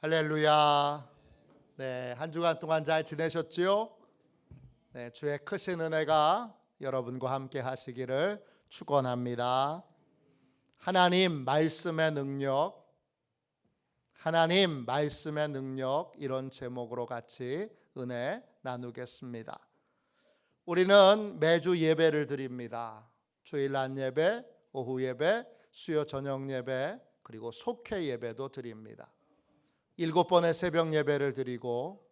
할렐루야. 네, 한 주간 동안 잘 지내셨지요? 네, 주의 크신 은혜가 여러분과 함께 하시기를 축원합니다. 하나님 말씀의 능력, 하나님 말씀의 능력, 이런 제목으로 같이 은혜 나누겠습니다. 우리는 매주 예배를 드립니다. 주일 낮 예배, 오후 예배, 수요 저녁 예배, 그리고 속회 예배도 드립니다. 7번의 새벽 예배를 드리고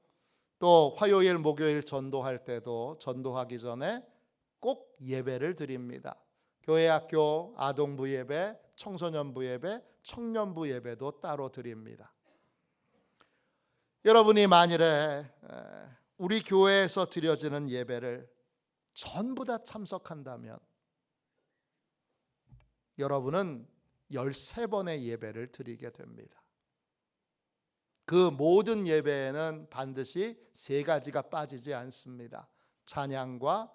또 화요일 목요일 전도할 때도 전도하기 전에 꼭 예배를 드립니다. 교회 학교 아동부 예배, 청소년부 예배, 청년부 예배도 따로 드립니다. 여러분이 만일에 우리 교회에서 드려지는 예배를 전부 다 참석한다면 여러분은 13번의 예배를 드리게 됩니다. 그 모든 예배에는 반드시 3가지가 빠지지 않습니다. 찬양과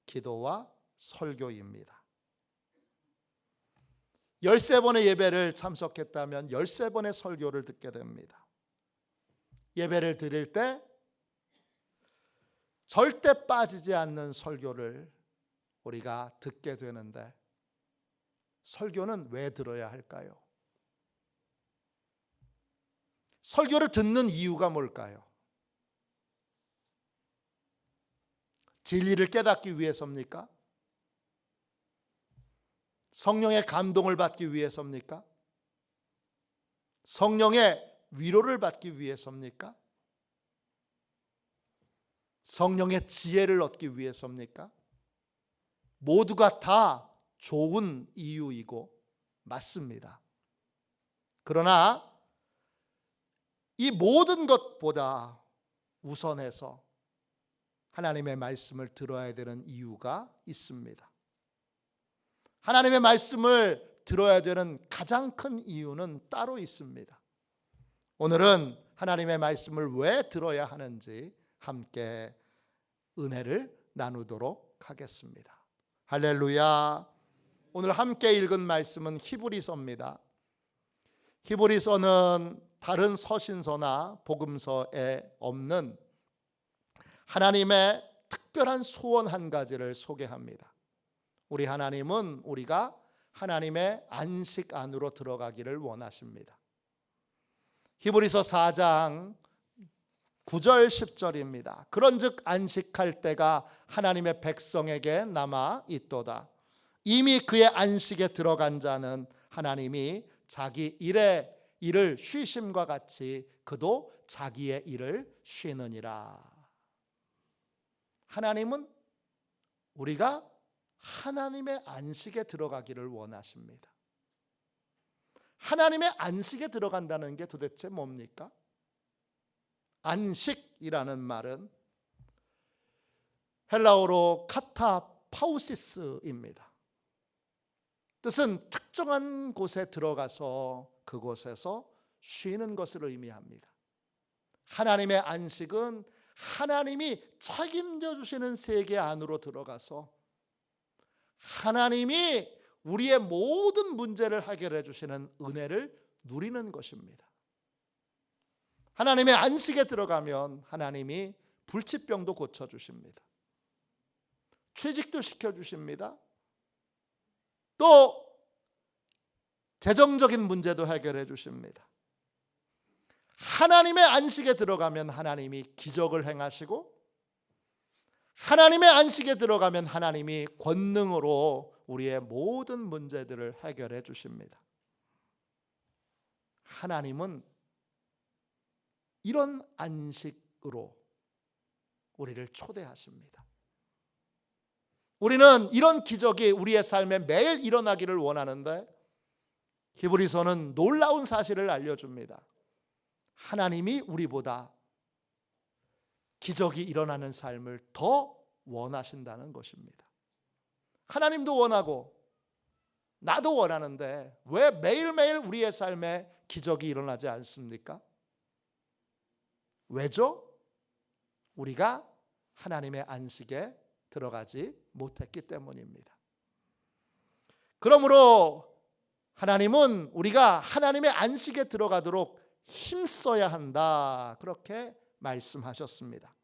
기도와 설교입니다. 13번의 예배를 참석했다면 13번의 설교를 듣게 됩니다. 예배를 드릴 때 절대 빠지지 않는 설교를 우리가 듣게 되는데, 설교는 왜 들어야 할까요? 설교를 듣는 이유가 뭘까요? 진리를 깨닫기 위해서입니까? 성령의 감동을 받기 위해서입니까? 성령의 위로를 받기 위해서입니까? 성령의 지혜를 얻기 위해서입니까? 모두가 다 좋은 이유이고 맞습니다. 그러나 이 모든 것보다 우선해서 하나님의 말씀을 들어야 되는 이유가 있습니다. 하나님의 말씀을 들어야 되는 가장 큰 이유는 따로 있습니다. 오늘은 하나님의 말씀을 왜 들어야 하는지 함께 은혜를 나누도록 하겠습니다. 할렐루야. 오늘 함께 읽은 말씀은 히브리서입니다. 히브리서는 다른 서신서나 복음서에 없는 하나님의 특별한 소원 한 가지를 소개합니다. 우리 하나님은 우리가 하나님의 안식 안으로 들어가기를 원하십니다. 히브리서 4장 9절 10절입니다. 그런즉 안식할 때가 하나님의 백성에게 남아 있도다. 이미 그의 안식에 들어간 자는 하나님이 자기 일을 쉬심과 같이 그도 자기의 일을 쉬느니라. 하나님은 우리가 하나님의 안식에 들어가기를 원하십니다. 하나님의 안식에 들어간다는 게 도대체 뭡니까? 안식이라는 말은 헬라어로 카타파우시스입니다. 뜻은 특정한 곳에 들어가서 그곳에서 쉬는 것을 의미합니다. 하나님의 안식은 하나님이 책임져 주시는 세계 안으로 들어가서 하나님이 우리의 모든 문제를 해결해 주시는 은혜를 누리는 것입니다. 하나님의 안식에 들어가면 하나님이 불치병도 고쳐주십니다. 취직도 시켜주십니다. 또 재정적인 문제도 해결해 주십니다. 하나님의 안식에 들어가면 하나님이 기적을 행하시고, 하나님의 안식에 들어가면 하나님이 권능으로 우리의 모든 문제들을 해결해 주십니다. 하나님은 이런 안식으로 우리를 초대하십니다. 우리는 이런 기적이 우리의 삶에 매일 일어나기를 원하는데, 히브리서는 놀라운 사실을 알려줍니다. 하나님이 우리보다 기적이 일어나는 삶을 더 원하신다는 것입니다. 하나님도 원하고 나도 원하는데 왜 매일매일 우리의 삶에 기적이 일어나지 않습니까? 왜죠? 우리가 하나님의 안식에 들어가지 못했기 때문입니다. 그러므로 하나님은 우리가 하나님의 안식에 들어가도록 힘써야 한다. 그렇게 말씀하셨습니다.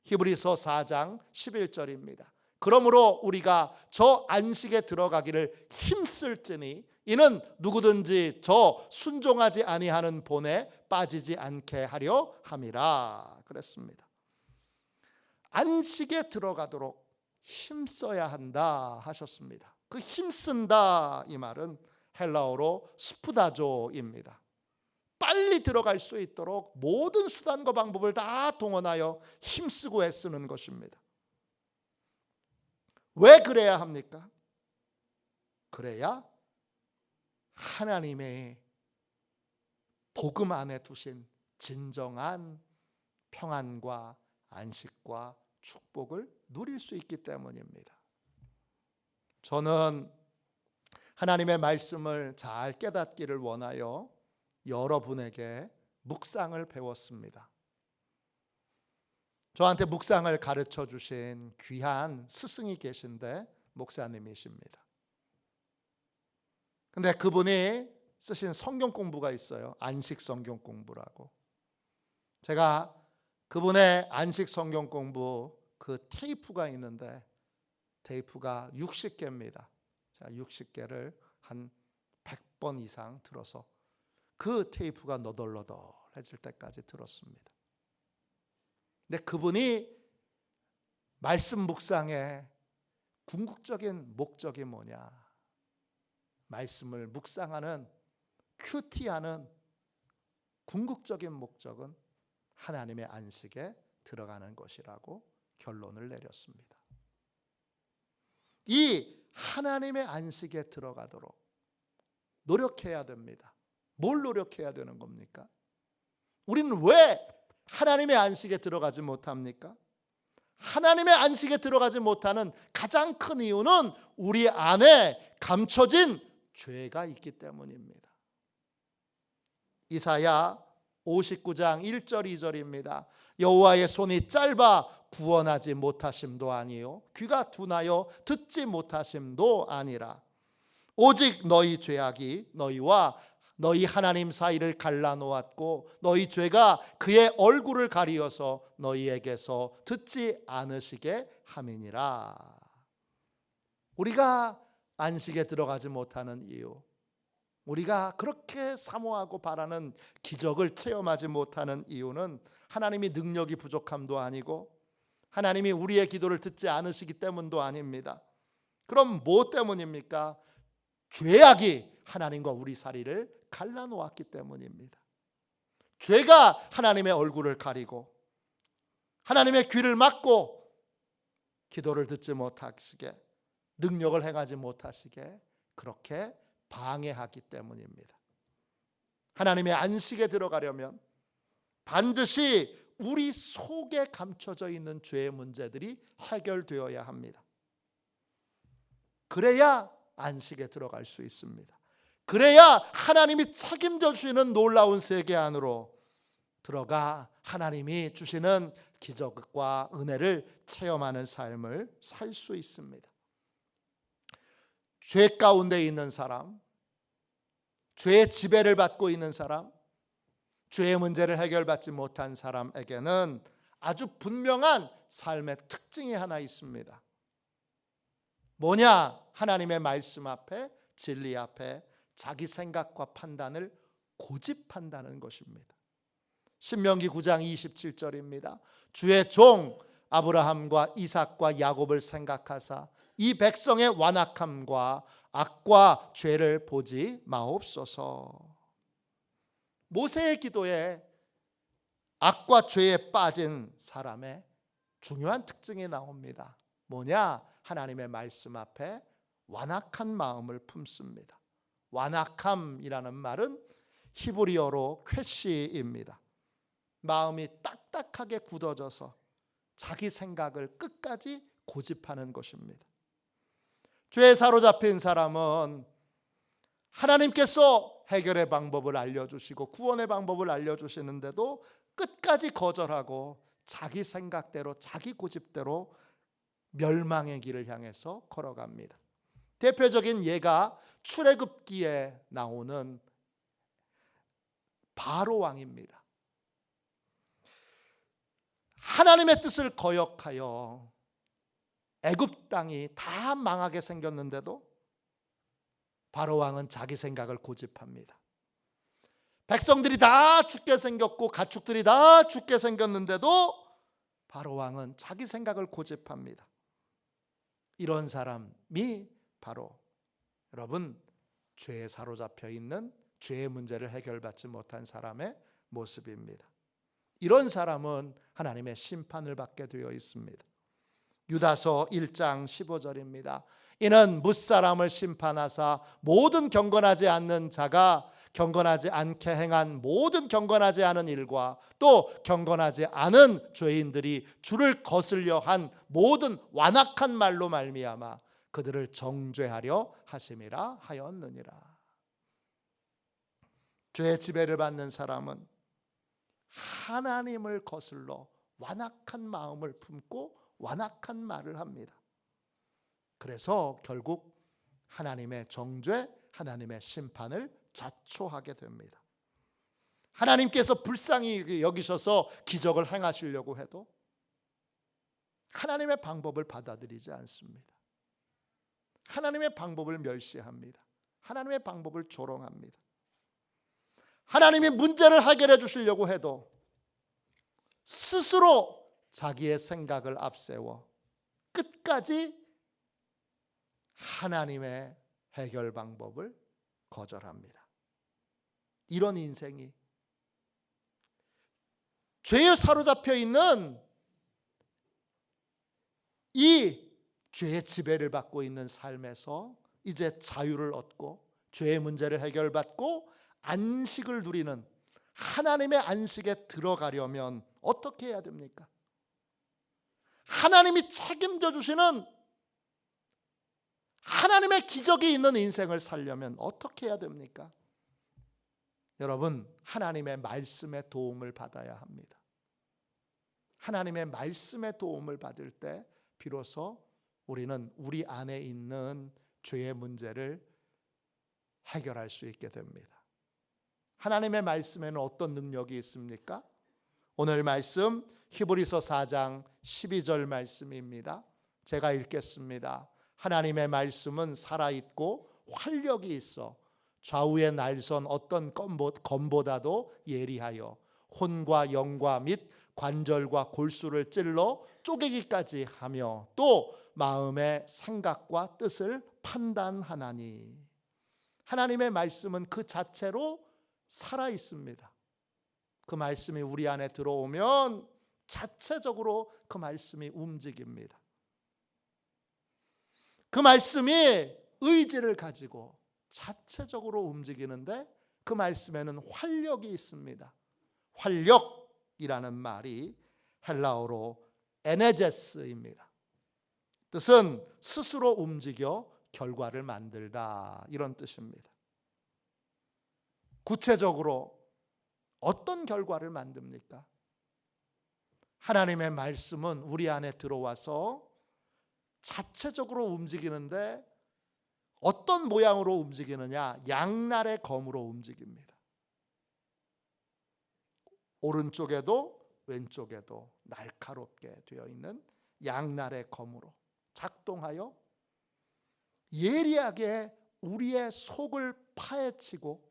히브리서 4장 11절입니다. 그러므로 우리가 저 안식에 들어가기를 힘쓸지니 이는 누구든지 저 순종하지 아니하는 본에 빠지지 않게 하려 함이라 그랬습니다. 안식에 들어가도록 힘써야 한다 하셨습니다. 그 힘쓴다 이 말은 헬라어로 스푸다조입니다. 빨리 들어갈 수 있도록 모든 수단과 방법을 다 동원하여 힘쓰고 애쓰는 것입니다. 왜 그래야 합니까? 그래야 하나님의 복음 안에 두신 진정한 평안과 안식과 축복을 누릴 수 있기 때문입니다. 저는 하나님의 말씀을 잘 깨닫기를 원하여 여러분에게 묵상을 배웠습니다. 저한테 묵상을 가르쳐 주신 귀한 스승이 계신데 목사님이십니다. 근데 그분이 쓰신 성경 공부가 있어요. 안식 성경 공부라고. 제가 그분의 안식 성경 공부 그 테이프가 있는데 테이프가 60개입니다. 자, 60개를 한 100번 이상 들어서 그 테이프가 너덜너덜해질 때까지 들었습니다. 근데 그분이 말씀 묵상의 궁극적인 목적이 뭐냐? 말씀을 묵상하는 큐티하는 궁극적인 목적은 하나님의 안식에 들어가는 것이라고 결론을 내렸습니다. 이 하나님의 안식에 들어가도록 노력해야 됩니다. 뭘 노력해야 되는 겁니까? 우리는 왜 하나님의 안식에 들어가지 못합니까? 하나님의 안식에 들어가지 못하는 가장 큰 이유는 우리 안에 감춰진 죄가 있기 때문입니다. 이사야 59장 1절 2절입니다. 여호와의 손이 짧아 구원하지 못하심도 아니요 귀가 둔하여 듣지 못하심도 아니라 오직 너희 죄악이 너희와 너희 하나님 사이를 갈라놓았고 너희 죄가 그의 얼굴을 가리어서 너희에게서 듣지 않으시게 함이니라. 우리가 안식에 들어가지 못하는 이유, 우리가 그렇게 사모하고 바라는 기적을 체험하지 못하는 이유는 하나님이 능력이 부족함도 아니고 하나님이 우리의 기도를 듣지 않으시기 때문도 아닙니다. 그럼 뭐 때문입니까? 죄악이 하나님과 우리 사이를 갈라놓았기 때문입니다. 죄가 하나님의 얼굴을 가리고 하나님의 귀를 막고 기도를 듣지 못하시게, 능력을 행하지 못하시게 그렇게 방해하기 때문입니다. 하나님의 안식에 들어가려면 반드시 우리 속에 감춰져 있는 죄의 문제들이 해결되어야 합니다. 그래야 안식에 들어갈 수 있습니다. 그래야 하나님이 책임져 주시는 놀라운 세계 안으로 들어가 하나님이 주시는 기적과 은혜를 체험하는 삶을 살 수 있습니다. 죄 가운데 있는 사람, 죄의 지배를 받고 있는 사람, 죄의 문제를 해결받지 못한 사람에게는 아주 분명한 삶의 특징이 하나 있습니다. 뭐냐? 하나님의 말씀 앞에, 진리 앞에 자기 생각과 판단을 고집한다는 것입니다. 신명기 9장 27절입니다. 주의 종 아브라함과 이삭과 야곱을 생각하사 이 백성의 완악함과 악과 죄를 보지 마옵소서. 모세의 기도에 악과 죄에 빠진 사람의 중요한 특징이 나옵니다. 뭐냐? 하나님의 말씀 앞에 완악한 마음을 품습니다. 완악함이라는 말은 히브리어로 쾌시입니다. 마음이 딱딱하게 굳어져서 자기 생각을 끝까지 고집하는 것입니다. 죄에 사로잡힌 사람은 하나님께서 해결의 방법을 알려주시고 구원의 방법을 알려주시는데도 끝까지 거절하고 자기 생각대로 자기 고집대로 멸망의 길을 향해서 걸어갑니다. 대표적인 예가 출애굽기에 나오는 바로 왕입니다. 하나님의 뜻을 거역하여 애굽 땅이 다 망하게 생겼는데도 바로 왕은 자기 생각을 고집합니다. 백성들이 다 죽게 생겼고 가축들이 다 죽게 생겼는데도 바로 왕은 자기 생각을 고집합니다. 이런 사람이 바로 여러분 죄에 사로잡혀 있는 죄의 문제를 해결받지 못한 사람의 모습입니다. 이런 사람은 하나님의 심판을 받게 되어 있습니다. 유다서 1장 15절입니다. 이는 뭇사람을 심판하사 모든 경건하지 않는 자가 경건하지 않게 행한 모든 경건하지 않은 일과 또 경건하지 않은 죄인들이 주를 거슬려 한 모든 완악한 말로 말미암아 그들을 정죄하려 하심이라 하였느니라. 죄의 지배를 받는 사람은 하나님을 거슬러 완악한 마음을 품고 완악한 말을 합니다. 그래서 결국 하나님의 정죄, 하나님의 심판을 자초하게 됩니다. 하나님께서 불쌍히 여기셔서 기적을 행하시려고 해도 하나님의 방법을 받아들이지 않습니다. 하나님의 방법을 멸시합니다. 하나님의 방법을 조롱합니다. 하나님이 문제를 해결해 주시려고 해도 스스로 자기의 생각을 앞세워 끝까지 하나님의 해결 방법을 거절합니다. 이런 인생이 죄에 사로잡혀 있는 이 죄의 지배를 받고 있는 삶에서 이제 자유를 얻고 죄의 문제를 해결받고 안식을 누리는 하나님의 안식에 들어가려면 어떻게 해야 됩니까? 하나님이 책임져 주시는 하나님의 기적이 있는 인생을 살려면 어떻게 해야 됩니까? 여러분, 하나님의 말씀의 도움을 받아야 합니다. 하나님의 말씀의 도움을 받을 때 비로소 우리는 우리 안에 있는 죄의 문제를 해결할 수 있게 됩니다. 하나님의 말씀에는 어떤 능력이 있습니까? 오늘 말씀 히브리서 4장 12절 말씀입니다. 제가 읽겠습니다. 하나님의 말씀은 살아있고 활력이 있어 좌우의 날선 어떤 검보다도 예리하여 혼과 영과 및 관절과 골수를 찔러 쪼개기까지 하며 또 마음의 생각과 뜻을 판단하나니. 하나님의 말씀은 그 자체로 살아 있습니다. 그 말씀이 우리 안에 들어오면 자체적으로 그 말씀이 움직입니다. 그 말씀이 의지를 가지고 자체적으로 움직이는데 그 말씀에는 활력이 있습니다. 활력이라는 말이 헬라어로 에네제스입니다. 뜻은 스스로 움직여 결과를 만들다, 이런 뜻입니다. 구체적으로 어떤 결과를 만듭니까? 하나님의 말씀은 우리 안에 들어와서 자체적으로 움직이는데 어떤 모양으로 움직이느냐? 양날의 검으로 움직입니다. 오른쪽에도 왼쪽에도 날카롭게 되어 있는 양날의 검으로 작동하여 예리하게 우리의 속을 파헤치고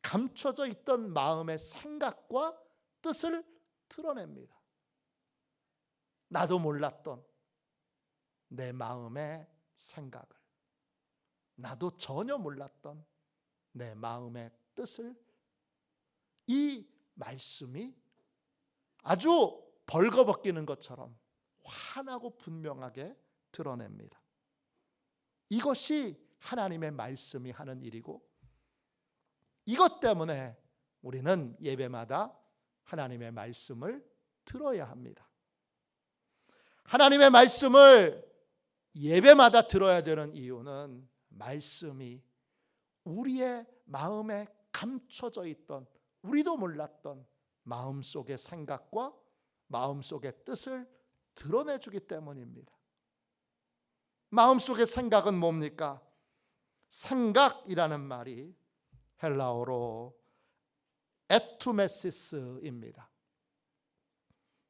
감춰져 있던 마음의 생각과 뜻을 드러냅니다. 나도 몰랐던 내 마음의 생각을, 나도 전혀 몰랐던 내 마음의 뜻을 이 말씀이 아주 벌거벗기는 것처럼 환하고 분명하게 드러냅니다. 이것이 하나님의 말씀이 하는 일이고, 이것 때문에 우리는 예배마다 하나님의 말씀을 들어야 합니다. 하나님의 말씀을 예배마다 들어야 되는 이유는 말씀이 우리의 마음에 감춰져 있던, 우리도 몰랐던 마음속의 생각과 마음속의 뜻을 드러내주기 때문입니다. 마음속의 생각은 뭡니까? 생각이라는 말이 헬라어로 에투메시스입니다.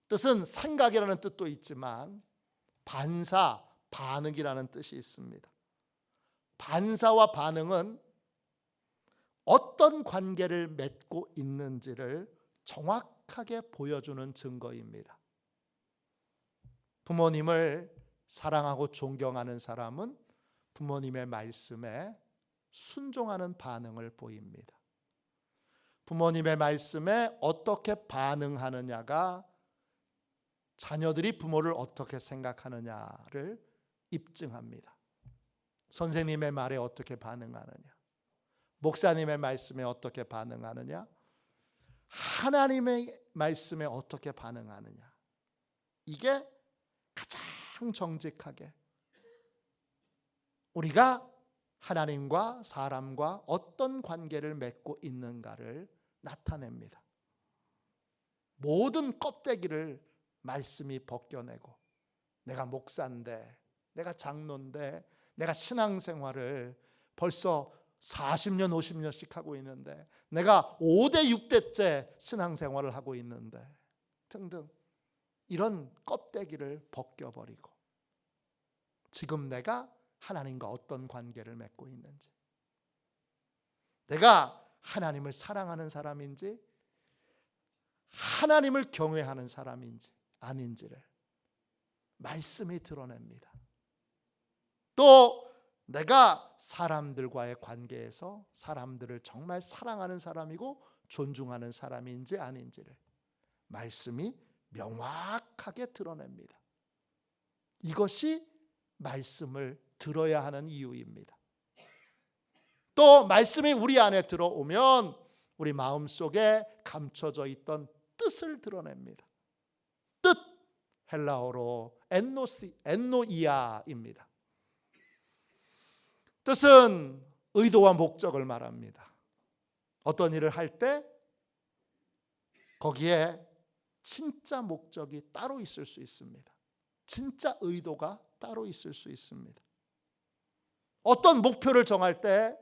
뜻은 생각이라는 뜻도 있지만 반사, 반응이라는 뜻이 있습니다. 반사와 반응은 어떤 관계를 맺고 있는지를 정확하게 보여주는 증거입니다. 부모님을 사랑하고 존경하는 사람은 부모님의 말씀에 순종하는 반응을 보입니다. 부모님의 말씀에 어떻게 반응하느냐가 자녀들이 부모를 어떻게 생각하느냐를 입증합니다. 선생님의 말에 어떻게 반응하느냐, 목사님의 말씀에 어떻게 반응하느냐, 하나님의 말씀에 어떻게 반응하느냐, 이게 가장 정직하게 우리가 하나님과 사람과 어떤 관계를 맺고 있는가를 나타냅니다. 모든 껍데기를 말씀이 벗겨내고, 내가 목사인데, 내가 장로인데, 내가 신앙생활을 벌써 40년 50년씩 하고 있는데, 내가 5대 6대째 신앙생활을 하고 있는데 등등, 이런 껍데기를 벗겨버리고 지금 내가 하나님과 어떤 관계를 맺고 있는지, 내가 하나님을 사랑하는 사람인지 하나님을 경외하는 사람인지 아닌지를 말씀이 드러냅니다. 또 내가 사람들과의 관계에서 사람들을 정말 사랑하는 사람이고 존중하는 사람인지 아닌지를 말씀이 명확하게 드러냅니다. 이것이 말씀을 들어야 하는 이유입니다. 또 말씀이 우리 안에 들어오면 우리 마음속에 감춰져 있던 뜻을 드러냅니다. 뜻, 헬라어로 엔노이아입니다. 뜻은 의도와 목적을 말합니다. 어떤 일을 할 때 거기에 진짜 목적이 따로 있을 수 있습니다. 진짜 의도가 따로 있을 수 있습니다. 어떤 목표를 정할 때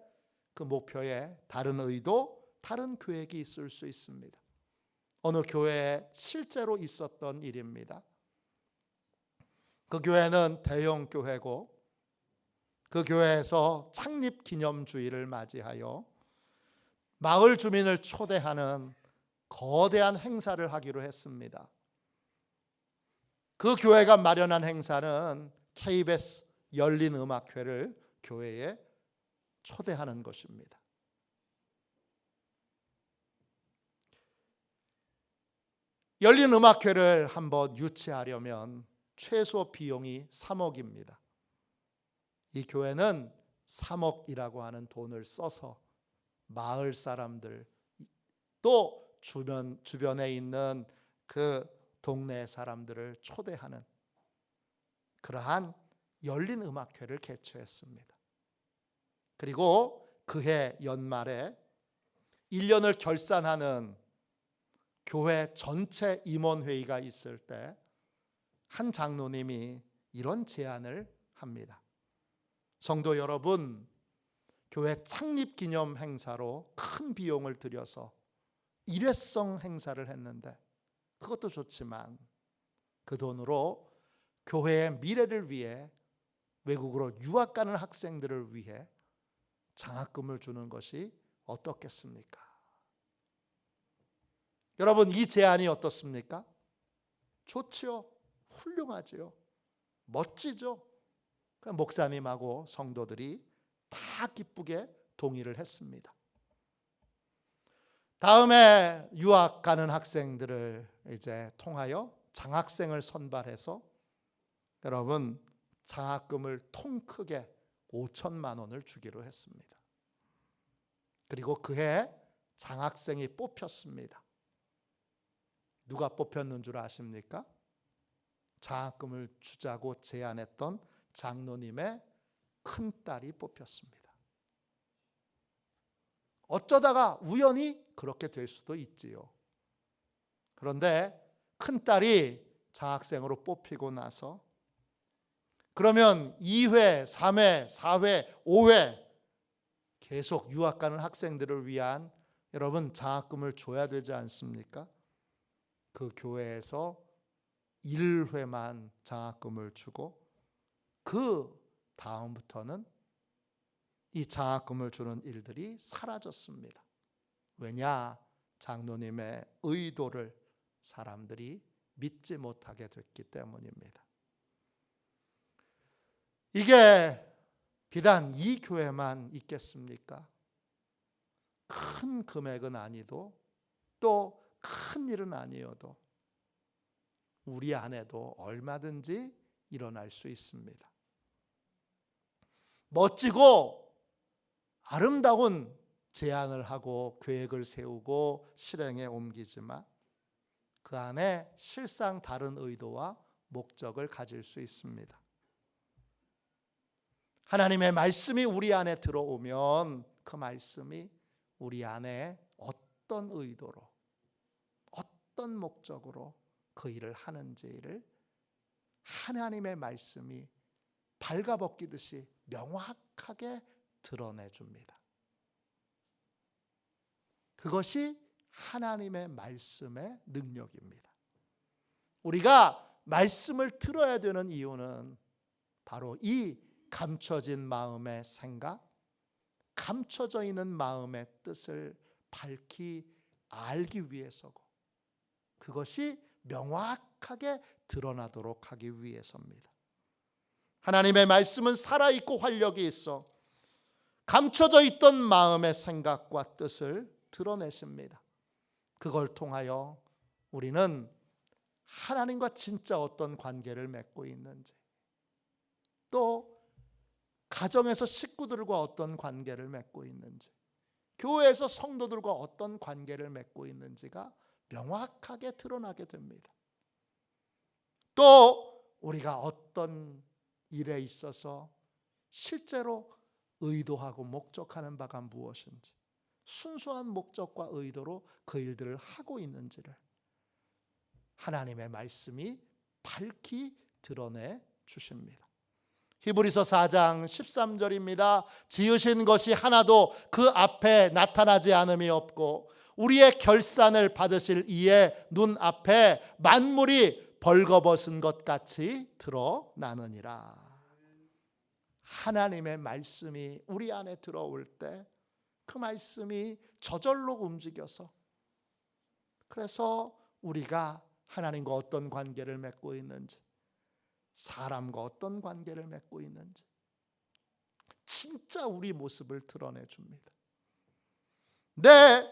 그 목표에 다른 의도, 다른 계획이 있을 수 있습니다. 어느 교회에 실제로 있었던 일입니다. 그 교회는 대형 교회고 그 교회에서 창립 기념주일을 맞이하여 마을 주민을 초대하는 거대한 행사를 하기로 했습니다. 그 교회가 마련한 행사는 KBS 열린 음악회를 교회에 초대하는 것입니다. 열린 음악회를 한번 유치하려면 최소 비용이 3억입니다. 이 교회는 3억이라고 하는 돈을 써서 마을 사람들, 또 주변에 있는 그 동네 사람들을 초대하는 그러한 열린 음악회를 개최했습니다. 그리고 그해 연말에 1년을 결산하는 교회 전체 임원회의가 있을 때 한 장로님이 이런 제안을 합니다. 성도 여러분, 교회 창립 기념 행사로 큰 비용을 들여서 일회성 행사를 했는데 그것도 좋지만 그 돈으로 교회의 미래를 위해 외국으로 유학 가는 학생들을 위해 장학금을 주는 것이 어떻겠습니까? 여러분, 이 제안이 어떻습니까? 좋지요. 훌륭하지요. 멋지죠. 목사님하고 성도들이 다 기쁘게 동의를 했습니다. 다음에 유학 가는 학생들을 이제 통하여 장학생을 선발해서 여러분 장학금을 통 크게 5천만 원을 주기로 했습니다. 그리고 그해 장학생이 뽑혔습니다. 누가 뽑혔는 줄 아십니까? 장학금을 주자고 제안했던 장로님의 큰딸이 뽑혔습니다. 어쩌다가 우연히 그렇게 될 수도 있지요. 그런데 큰딸이 장학생으로 뽑히고 나서 그러면 2회, 3회, 4회, 5회 계속 유학 가는 학생들을 위한 여러분 장학금을 줘야 되지 않습니까? 그 교회에서 1회만 장학금을 주고 그 다음부터는 이 장학금을 주는 일들이 사라졌습니다. 왜냐? 장로님의 의도를 사람들이 믿지 못하게 됐기 때문입니다. 이게 비단 이 교회만 있겠습니까? 큰 금액은 아니도 또 큰 일은 아니어도 우리 안에도 얼마든지 일어날 수 있습니다. 멋지고 아름다운 제안을 하고 계획을 세우고 실행에 옮기지만 그 안에 실상 다른 의도와 목적을 가질 수 있습니다. 하나님의 말씀이 우리 안에 들어오면 그 말씀이 우리 안에 어떤 의도로 어떤 목적으로 그 일을 하는지를 하나님의 말씀이 발가벗기듯이 명확하게 드러내줍니다. 그것이 하나님의 말씀의 능력입니다. 우리가 말씀을 들어야 되는 이유는 바로 이 감춰진 마음의 생각, 감춰져 있는 마음의 뜻을 밝히 알기 위해서고 그것이 명확하게 드러나도록 하기 위해서입니다. 하나님의 말씀은 살아있고 활력이 있어 감춰져 있던 마음의 생각과 뜻을 드러내십니다. 그걸 통하여 우리는 하나님과 진짜 어떤 관계를 맺고 있는지, 또 가정에서 식구들과 어떤 관계를 맺고 있는지, 교회에서 성도들과 어떤 관계를 맺고 있는지가 명확하게 드러나게 됩니다. 또 우리가 어떤 일에 있어서 실제로 의도하고 목적하는 바가 무엇인지, 순수한 목적과 의도로 그 일들을 하고 있는지를 하나님의 말씀이 밝히 드러내 주십니다. 히브리서 4장 13절입니다. 지으신 것이 하나도 그 앞에 나타나지 않음이 없고 우리의 결산을 받으실 이의 눈앞에 만물이 벌거벗은 것 같이 드러나느니라. 하나님의 말씀이 우리 안에 들어올 때 그 말씀이 저절로 움직여서, 그래서 우리가 하나님과 어떤 관계를 맺고 있는지, 사람과 어떤 관계를 맺고 있는지 진짜 우리 모습을 드러내 줍니다. 내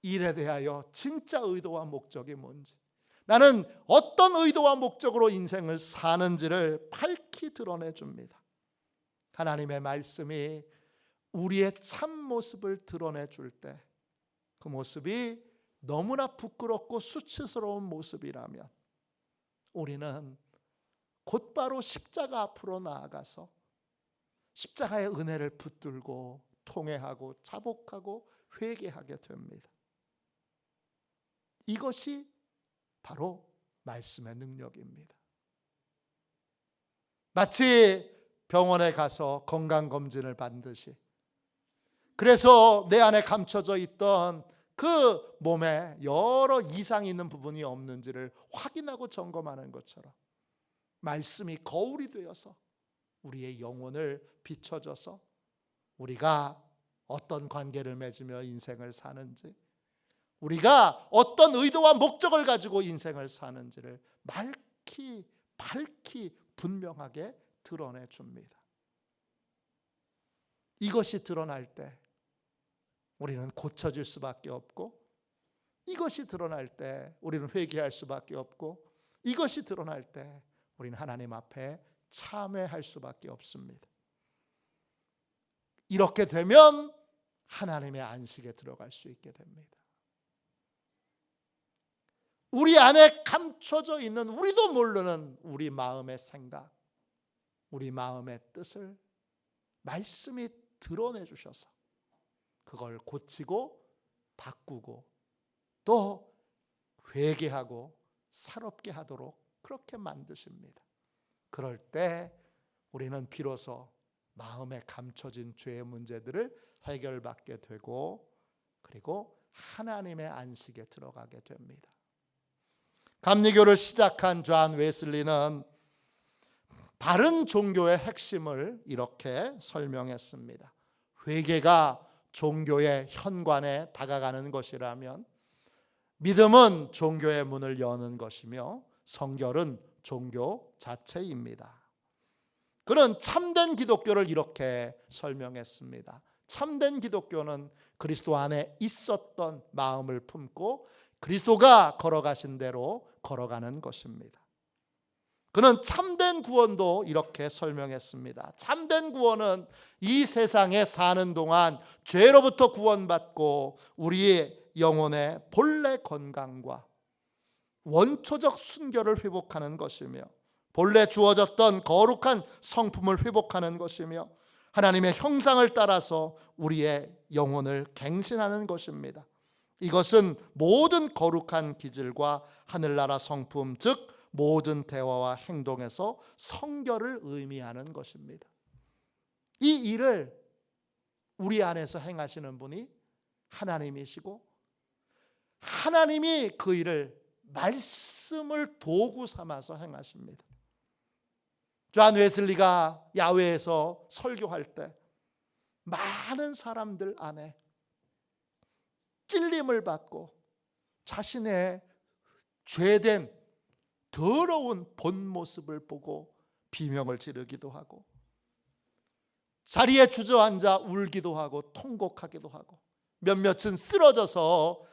일에 대하여 진짜 의도와 목적이 뭔지, 나는 어떤 의도와 목적으로 인생을 사는지를 밝히 드러내 줍니다. 하나님의 말씀이 우리의 참 모습을 드러내 줄 때 그 모습이 너무나 부끄럽고 수치스러운 모습이라면 우리는 곧바로 십자가 앞으로 나아가서 십자가의 은혜를 붙들고 통회하고 자복하고 회개하게 됩니다. 이것이 바로 말씀의 능력입니다. 마치 병원에 가서 건강검진을 받듯이, 그래서 내 안에 감춰져 있던 그 몸에 여러 이상이 있는 부분이 없는지를 확인하고 점검하는 것처럼 말씀이 거울이 되어서 우리의 영혼을 비춰줘서 우리가 어떤 관계를 맺으며 인생을 사는지, 우리가 어떤 의도와 목적을 가지고 인생을 사는지를 밝히 분명하게 드러내 줍니다. 이것이 드러날 때 우리는 고쳐질 수밖에 없고, 이것이 드러날 때 우리는 회개할 수밖에 없고, 이것이 드러날 때 우리는 하나님 앞에 참회할 수밖에 없습니다. 이렇게 되면 하나님의 안식에 들어갈 수 있게 됩니다. 우리 안에 감춰져 있는 우리도 모르는 우리 마음의 생각, 우리 마음의 뜻을 말씀이 드러내 주셔서 그걸 고치고 바꾸고 또 회개하고 새롭게 하도록 그렇게 만드십니다. 그럴 때 우리는 비로소 마음에 감춰진 죄의 문제들을 해결받게 되고, 그리고 하나님의 안식에 들어가게 됩니다. 감리교를 시작한 존 웨슬리는 바른 종교의 핵심을 이렇게 설명했습니다. 회개가 종교의 현관에 다가가는 것이라면 믿음은 종교의 문을 여는 것이며 성결은 종교 자체입니다. 그는 참된 기독교를 이렇게 설명했습니다. 참된 기독교는 그리스도 안에 있었던 마음을 품고 그리스도가 걸어가신 대로 걸어가는 것입니다. 그는 참된 구원도 이렇게 설명했습니다. 참된 구원은 이 세상에 사는 동안 죄로부터 구원받고 우리의 영혼의 본래 건강과 원초적 순결을 회복하는 것이며 본래 주어졌던 거룩한 성품을 회복하는 것이며 하나님의 형상을 따라서 우리의 영혼을 갱신하는 것입니다. 이것은 모든 거룩한 기질과 하늘나라 성품, 즉 모든 대화와 행동에서 성결을 의미하는 것입니다. 이 일을 우리 안에서 행하시는 분이 하나님이시고 하나님이 그 일을 말씀을 도구 삼아서 행하십니다. 존 웨슬리가 야외에서 설교할 때 많은 사람들 안에 찔림을 받고 자신의 죄된 더러운 본 모습을 보고 비명을 지르기도 하고 자리에 주저앉아 울기도 하고 통곡하기도 하고 몇몇은 쓰러져서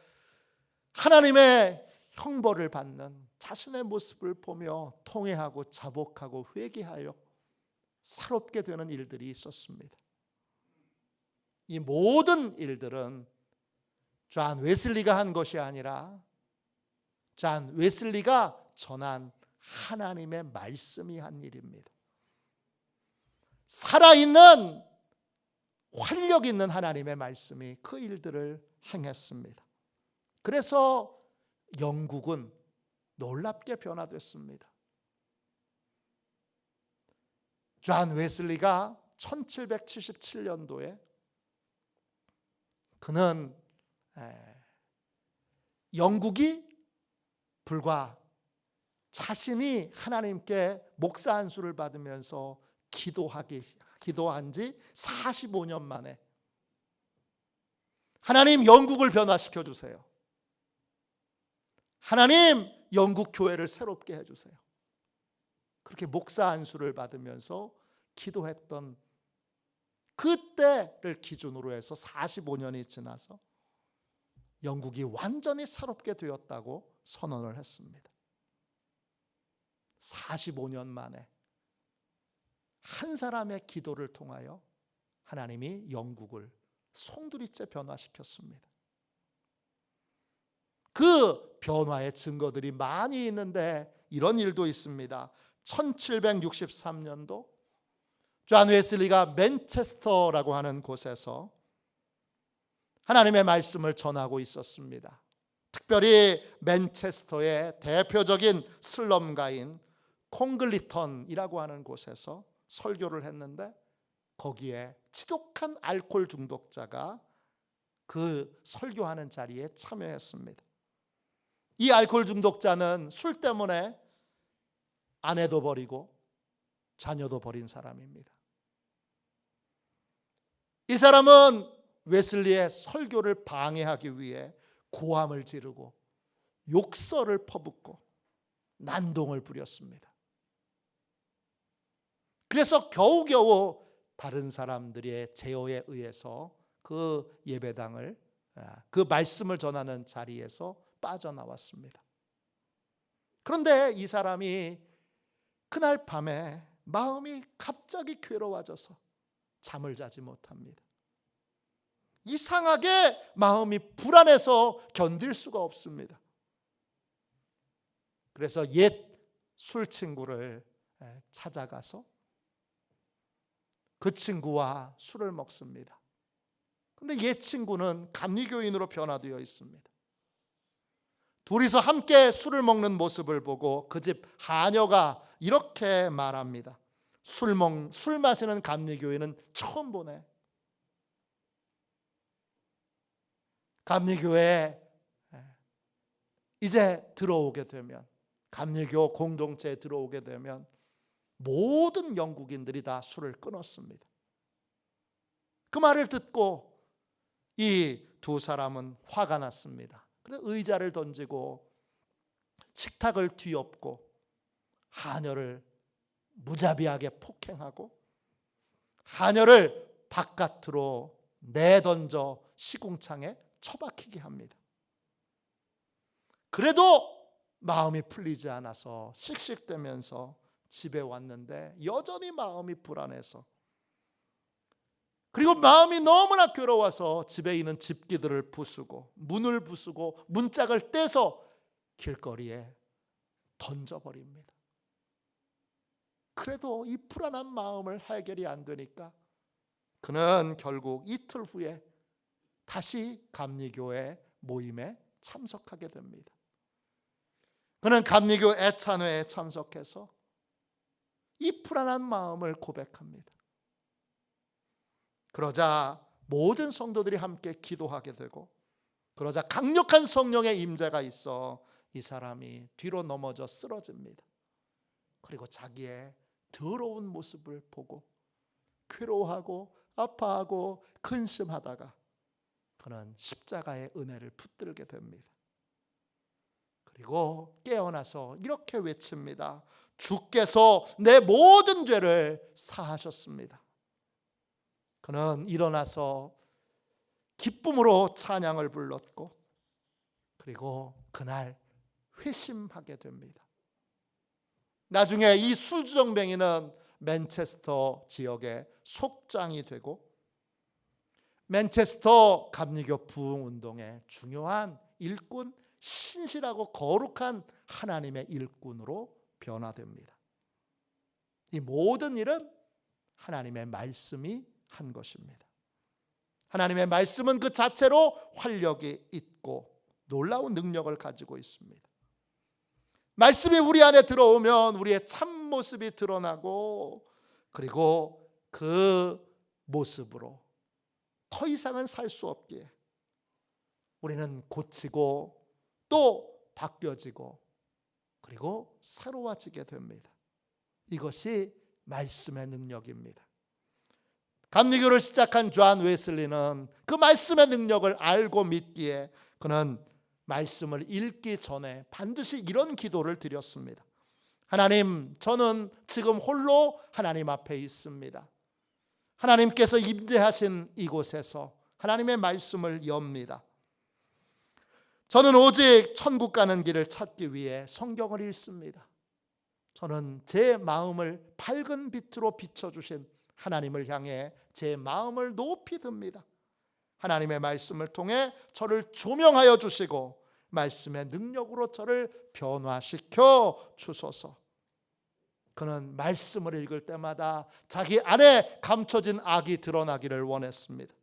하나님의 형벌을 받는 자신의 모습을 보며 통회하고 자복하고 회개하여 살롭게 되는 일들이 있었습니다. 이 모든 일들은 존 웨슬리가 한 것이 아니라 존 웨슬리가 전한 하나님의 말씀이 한 일입니다. 살아있는 활력 있는 하나님의 말씀이 그 일들을 행했습니다. 그래서 영국은 놀랍게 변화됐습니다. 존 웨슬리가 1777년도에 그는 영국이 불과 자신이 하나님께 목사 안수를 받으면서 기도한 지 45년 만에 하나님 영국을 변화시켜 주세요. 하나님 영국 교회를 새롭게 해주세요. 그렇게 목사 안수를 받으면서 기도했던 그때를 기준으로 해서 45년이 지나서 영국이 완전히 새롭게 되었다고 선언을 했습니다. 45년 만에 한 사람의 기도를 통하여 하나님이 영국을 송두리째 변화시켰습니다. 그 변화의 증거들이 많이 있는데 이런 일도 있습니다. 1763년도 존 웨슬리가 맨체스터라고 하는 곳에서 하나님의 말씀을 전하고 있었습니다. 특별히 맨체스터의 대표적인 슬럼가인 콩글리턴이라고 하는 곳에서 설교를 했는데 거기에 지독한 알코올 중독자가 그 설교하는 자리에 참여했습니다. 이 알코올 중독자는 술 때문에 아내도 버리고 자녀도 버린 사람입니다. 이 사람은 웨슬리의 설교를 방해하기 위해 고함을 지르고 욕설을 퍼붓고 난동을 부렸습니다. 그래서 겨우겨우 다른 사람들의 제어에 의해서 그 예배당을 그 말씀을 전하는 자리에서 빠져나왔습니다. 그런데 이 사람이 그날 밤에 마음이 갑자기 괴로워져서 잠을 자지 못합니다. 이상하게 마음이 불안해서 견딜 수가 없습니다. 그래서 옛 술 친구를 찾아가서 그 친구와 술을 먹습니다. 근데 옛 친구는 감리교인으로 변화되어 있습니다. 둘이서 함께 술을 먹는 모습을 보고 그 집 하녀가 이렇게 말합니다. 술 마시는 감리교인은 처음 보네. 감리교회에 이제 들어오게 되면, 감리교 공동체에 들어오게 되면 모든 영국인들이 다 술을 끊었습니다. 그 말을 듣고 이 두 사람은 화가 났습니다. 그래서 의자를 던지고 식탁을 뒤엎고 하녀를 무자비하게 폭행하고 하녀를 바깥으로 내던져 시궁창에 처박히게 합니다. 그래도 마음이 풀리지 않아서 씩씩대면서 집에 왔는데 여전히 마음이 불안해서, 그리고 마음이 너무나 괴로워서 집에 있는 집기들을 부수고 문을 부수고 문짝을 떼서 길거리에 던져버립니다. 그래도 이 불안한 마음을 해결이 안 되니까 그는 결국 이틀 후에 다시 감리교회 모임에 참석하게 됩니다. 그는 감리교 애찬회에 참석해서 이 불안한 마음을 고백합니다. 그러자 모든 성도들이 함께 기도하게 되고, 그러자 강력한 성령의 임재가 있어 이 사람이 뒤로 넘어져 쓰러집니다. 그리고 자기의 더러운 모습을 보고 괴로워하고 아파하고 근심하다가 그는 십자가의 은혜를 붙들게 됩니다. 그리고 깨어나서 이렇게 외칩니다. 주께서 내 모든 죄를 사하셨습니다. 그는 일어나서 기쁨으로 찬양을 불렀고, 그리고 그날 회심하게 됩니다. 나중에 이 술주정뱅이는 맨체스터 지역의 속장이 되고, 맨체스터 감리교 부흥운동의 중요한 일꾼, 신실하고 거룩한 하나님의 일꾼으로 변화됩니다. 이 모든 일은 하나님의 말씀이 한 것입니다. 하나님의 말씀은 그 자체로 활력이 있고 놀라운 능력을 가지고 있습니다. 말씀이 우리 안에 들어오면 우리의 참모습이 드러나고, 그리고 그 모습으로 더 이상은 살 수 없기에 우리는 고치고 또 바뀌어지고 그리고 새로워지게 됩니다. 이것이 말씀의 능력입니다. 감리교를 시작한 존 웨슬리는 그 말씀의 능력을 알고 믿기에 그는 말씀을 읽기 전에 반드시 이런 기도를 드렸습니다. 하나님, 저는 지금 홀로 하나님 앞에 있습니다. 하나님께서 임재하신 이곳에서 하나님의 말씀을 엽니다. 저는 오직 천국 가는 길을 찾기 위해 성경을 읽습니다. 저는 제 마음을 밝은 빛으로 비춰주신 하나님을 향해 제 마음을 높이 듭니다. 하나님의 말씀을 통해 저를 조명하여 주시고 말씀의 능력으로 저를 변화시켜 주소서. 그는 말씀을 읽을 때마다 자기 안에 감춰진 악이 드러나기를 원했습니다.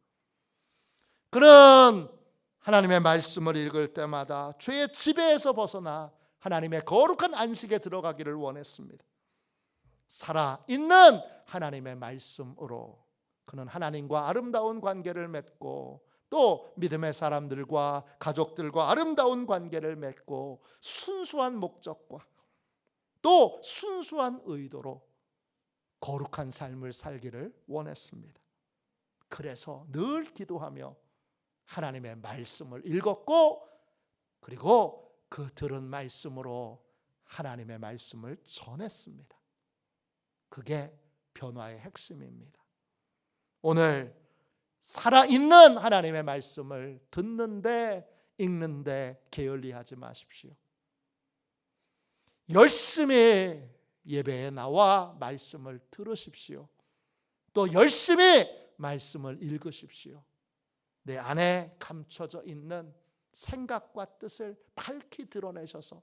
그는 하나님의 말씀을 읽을 때마다 죄의 지배에서 벗어나 하나님의 거룩한 안식에 들어가기를 원했습니다. 살아있는 하나님의 말씀으로 그는 하나님과 아름다운 관계를 맺고, 또 믿음의 사람들과 가족들과 아름다운 관계를 맺고, 순수한 목적과 또 순수한 의도로 거룩한 삶을 살기를 원했습니다. 그래서 늘 기도하며 하나님의 말씀을 읽었고, 그리고 그 들은 말씀으로 하나님의 말씀을 전했습니다. 그게 변화의 핵심입니다. 오늘 살아있는 하나님의 말씀을 듣는데 읽는데 게을리하지 마십시오. 열심히 예배에 나와 말씀을 들으십시오. 또 열심히 말씀을 읽으십시오. 내 안에 감춰져 있는 생각과 뜻을 밝히 드러내셔서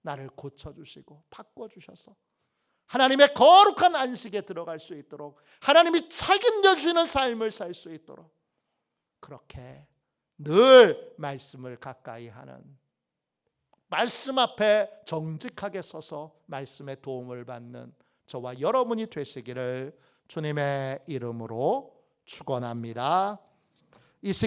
나를 고쳐주시고 바꿔주셔서 하나님의 거룩한 안식에 들어갈 수 있도록, 하나님이 책임져 주시는 삶을 살 수 있도록, 그렇게 늘 말씀을 가까이 하는, 말씀 앞에 정직하게 서서 말씀의 도움을 받는 저와 여러분이 되시기를 주님의 이름으로 축원합니다. 이 시간